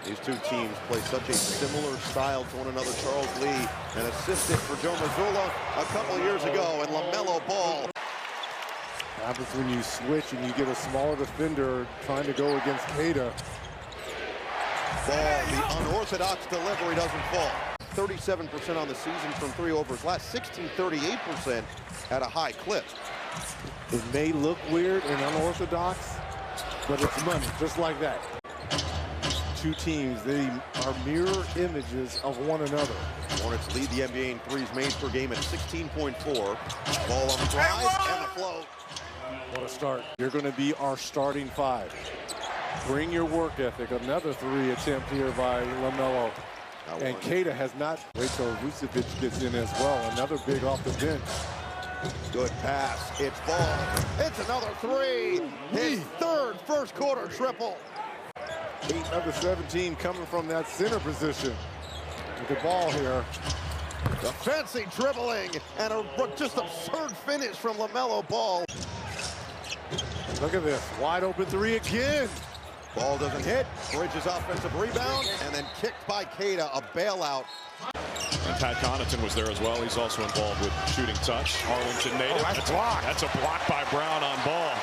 These two teams play such a similar style to one another. Charles Lee, an assistant for Joe Mazzulla a couple of years ago, and LaMelo Ball. Happens when you switch and you get a smaller defender trying to go against Queta. Ball, the unorthodox delivery doesn't fall. 37% on the season from three over his last 16, 38% at a high clip. It may look weird and unorthodox, but it's money, just like that. Two teams, they are mirror images of one another. Hornets lead the NBA in threes made per game at 16.4. Ball on the drive and the float. What a start. You're going to be our starting five. Bring your work ethic. Another three attempt here by LaMelo. And Queta has not. Wait till Vucevic gets in as well. Another big off the bench. Good pass. It's Ball. It's another three. His third first quarter triple. 8 of the 17 coming from that center position. With the ball here. The fancy dribbling and a just absurd finish from LaMelo Ball. Look at this. Wide open three again. Ball doesn't hit. Bridges offensive rebound and then kicked by Queta, a bailout. And Pat Connaughton was there as well. He's also involved with shooting touch. Arlington native. Oh, that's blocked. That's a block by Brown on Ball.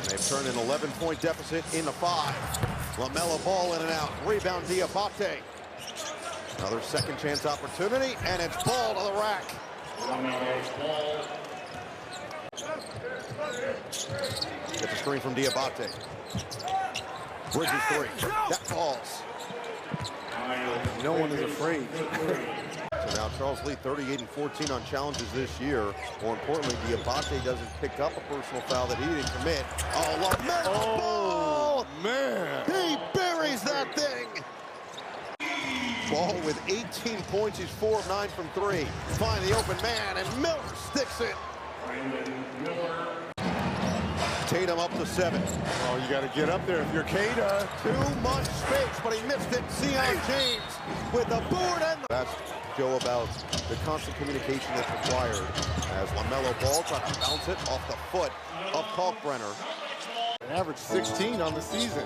They've turned an 11-point deficit into 5. LaMelo Ball in and out. Rebound Diabate. Another second chance opportunity, and it's Ball to the rack. Gets a screen from Diabate. Bridges three. That falls. No one is afraid. So now Charles Lee 38-14 on challenges this year. More importantly, Diabate doesn't pick up a personal foul that he didn't commit. Oh, LaMelo Ball! Man! He buries that thing! Ball with 18 points. He's 4 of 9 from 3. Find the open man, and Miller sticks it. Tatum up to 7. Oh, you got to get up there if you're Queta. Too much space, but he missed it. Zion James with the board and the... That's Joe about the constant communication that's required as LaMelo Ball tries to bounce it off the foot of Kalkbrenner. Average 16 on the season.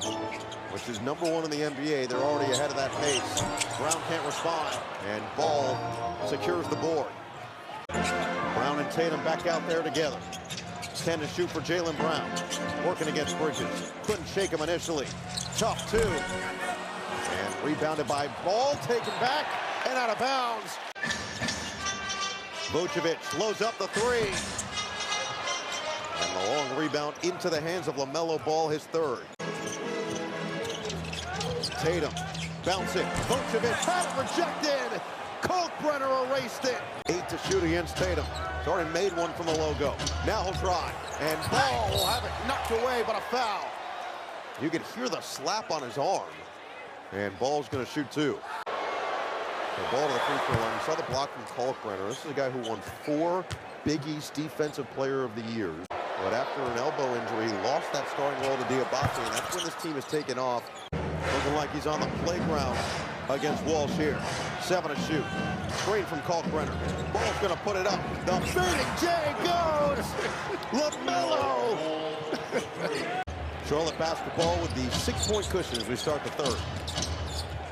Which is number 1 in the NBA. They're already ahead of that pace. Brown can't respond, and Ball secures the board. Brown and Tatum back out there together. 10 to shoot for Jaylen Brown. Working against Bridges. Couldn't shake him initially. Tough 2. And rebounded by Ball, taken back and out of bounds. Vucevic loads up the 3. And the long rebound into the hands of LaMelo Ball, his 3rd. Tatum, bounce it. Vucevic had it rejected. Kalkbrenner erased it. 8 to shoot against Tatum. He's already made one from the logo. Now he'll try. And Ball will have it knocked away, but a foul. You can hear the slap on his arm. And Ball's going to shoot 2. The ball to the free throw line. You saw the block from Kalkbrenner. This is a guy who won 4 Big East Defensive Player of the Year. But after an elbow injury, he lost that starting role to Diabate, and that's when this team is taken off. Looking like he's on the playground against Walsh here. 7 to shoot. Screen from Kalkbrenner. Ball's going to put it up. The fading J goes! LaMelo! Charlotte basketball with the 6-point cushion as we start the 3rd.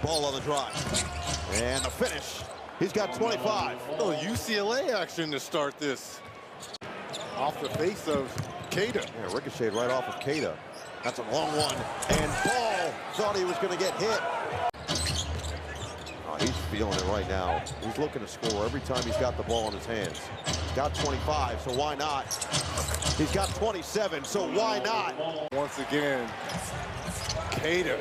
Ball on the drive. And the finish. He's got 25. Oh, UCLA action to start this. Off the face of Queta. Yeah, ricocheted right off of Queta. That's a long one. And Ball thought he was going to get hit. Oh, he's feeling it right now. He's looking to score every time he's got the ball in his hands. He's got 25, so why not? He's got 27, so why not? Once again, Queta.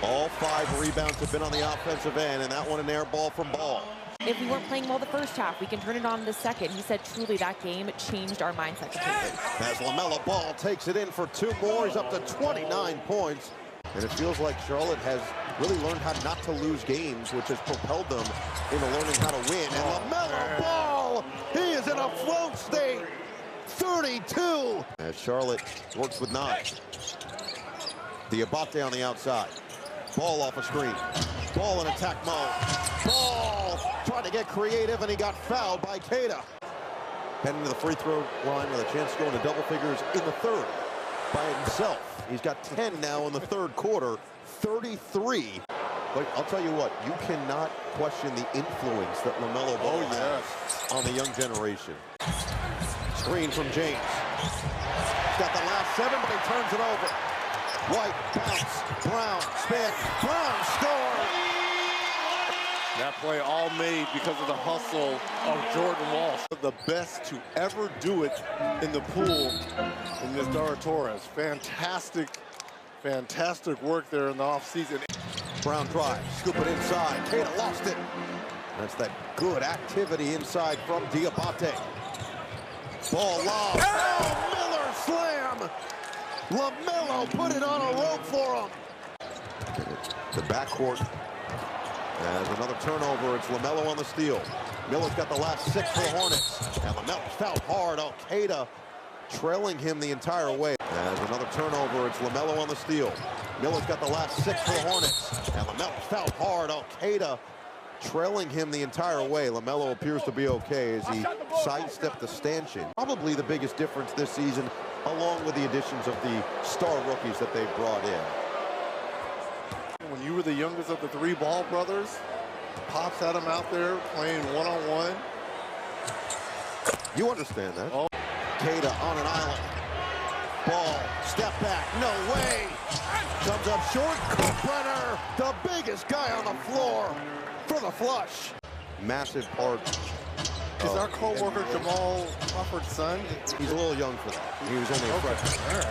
All 5 rebounds have been on the offensive end, and that one an air ball from Ball. If we weren't playing well the first half, we can turn it on in the second. He said truly that game changed our mindset completely. As LaMelo Ball takes it in for 2 more, he's up to 29 points. And it feels like Charlotte has really learned how not to lose games, which has propelled them into learning how to win. And LaMelo Ball, he is in a float state. 32. As Charlotte works with 9. Diabate on the outside. Ball off a screen. Ball in attack mode. Ball trying to get creative, and he got fouled by Queta. Heading to the free throw line with a chance to go into double figures in the 3rd. by himself. He's got 10 now in the third quarter, 33. But I'll tell you what, you cannot question the influence that LaMelo Ball has on the young generation. Screen from James. He's got the last 7, but he turns it over. White, bounce, Brown, spin, Brown scores! That play all made because of the hustle of Jordan Walsh. The best to ever do it in the pool in this Dara Torres. Fantastic work there in the offseason. Brown drive, scoop it inside. Keita lost it. That's that good activity inside from Diabate. Ball lob. Oh, Miller slam. LaMelo put it on a rope for him. The backcourt has another turnover. It's LaMelo on the steal. Miller's got the last 6 for the Hornets. And LaMelo's fouled hard. Oh, Keita trailing him the entire way. As another turnover, it's LaMelo on the steal. Miller's got the last 6 for the Hornets. And LaMelo's fouled hard. Oh, Keita trailing him the entire way. LaMelo appears to be okay as he sidestepped the stanchion. Probably the biggest difference this season, along with the additions of the star rookies that they've brought in. When you were the youngest of the 3 Ball brothers, Pops had him out there playing one-on-one. You understand that. Oh. Keita on an island. Ball, step back, no way. Comes up short, Kalkbrenner, the biggest guy on the floor for the flush. Massive part. Is our co-worker Jamal Crawford's son? He's a little young for that. He was only a freshman.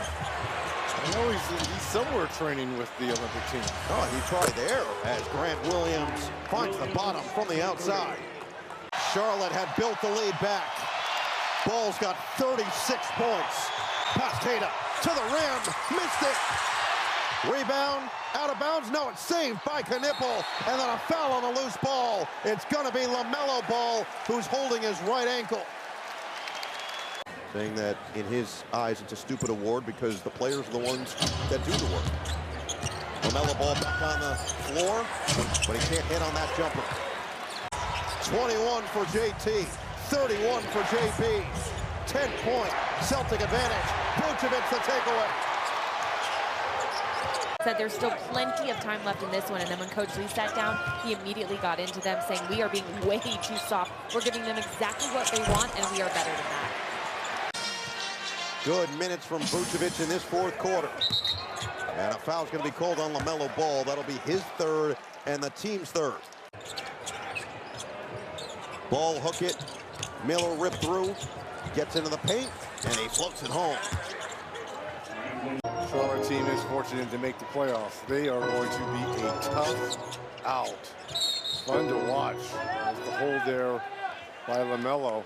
I know he's somewhere training with the Olympic team. Oh, he tried there as Grant Williams finds the bottom from the outside. Charlotte had built the lead back. Ball's got 36 points. Pass Keita to the rim, missed it. Rebound, out of bounds. No, it's saved by Knipple. And then a foul on the loose ball. It's going to be LaMelo Ball who's holding his right ankle. Saying that in his eyes it's a stupid award because the players are the ones that do the work. LaMelo Ball back on the floor, but he can't hit on that jumper. 21 for JT, 31 for JP. 10-point Celtic advantage. Vucevic the takeaway. Said there's still plenty of time left in this one, and then when Coach Lee sat down, he immediately got into them saying, we are being way too soft. We're giving them exactly what they want, and we are better than that. Good minutes from Vucevic in this fourth quarter. And a foul's going to be called on LaMelo Ball. That'll be his third and the team's third. Ball hook it. Miller ripped through. Gets into the paint, and he floats it home. Charlotte team is fortunate to make the playoffs. They are going to be a tough out. Fun to watch. The hold there by LaMelo.